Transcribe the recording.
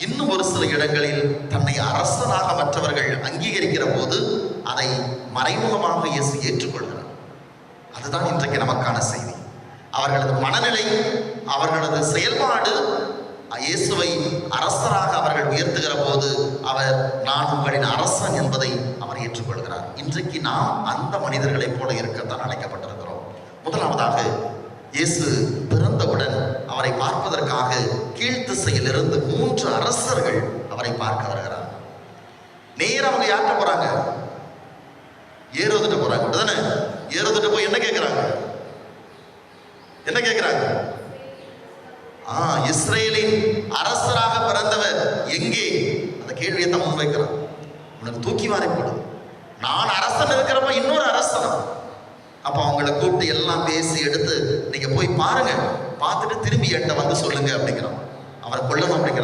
இன்னும் ஒரு சில இடங்களில் தன்னை அரசனாக மற்றவர்கள் அங்கீகரிக்கிற போது அதை மறைமுகமாக இயேசு ஏற்றுக்கொள்கிறார். அதுதான் இன்றைக்கு நமக்கான செய்தி. அவர்களது மனநிலை, அவர்களது செயல்பாடு இயேசுவை அரசராக அவர்கள் உயர்த்துகிற போது அவர் நான் உங்களின் அரசன் என்பதை அவர் ஏற்றுக்கொள்கிறார். இன்றைக்கு நாம் அந்த மனிதர்களைப் போல இருக்கத்தான் அழைக்கப்பட்டிருக்கிறோம். முதலாவதாக, இயேசு பிறந்தவுடன் அவரை பார்ப்பதற்காக கீழ்த்திசையிலிருந்து 3 அரசர்கள் அவரை பார்க்க வருகிறார். நேரம் அவங்க யார்கிட்ட போறாங்க? ஏரோதுட்ட போறாங்க. அப்படிதானே? ஏரோதுட்ட போய் என்ன கேட்கிறாங்க? இஸ்ரேலின் அரசராக பிறந்தவர் எங்கே? அந்த கேள்வியை தான் முன்வைக்கிறான். உனக்கு தூக்கி வாரி போடுது. நான் அரசன் இருக்கிறப்ப இன்னொரு அரசனா? அப்ப அவங்களை கூப்பிட்டு எல்லாம் பேசி எடுத்து நீங்க போய் பாருங்க, பார்த்துட்டு திரும்பி என்கிட்ட வந்து சொல்லுங்க அப்படிங்கிறான். அவரை கொல்லணும் அப்படிங்கிற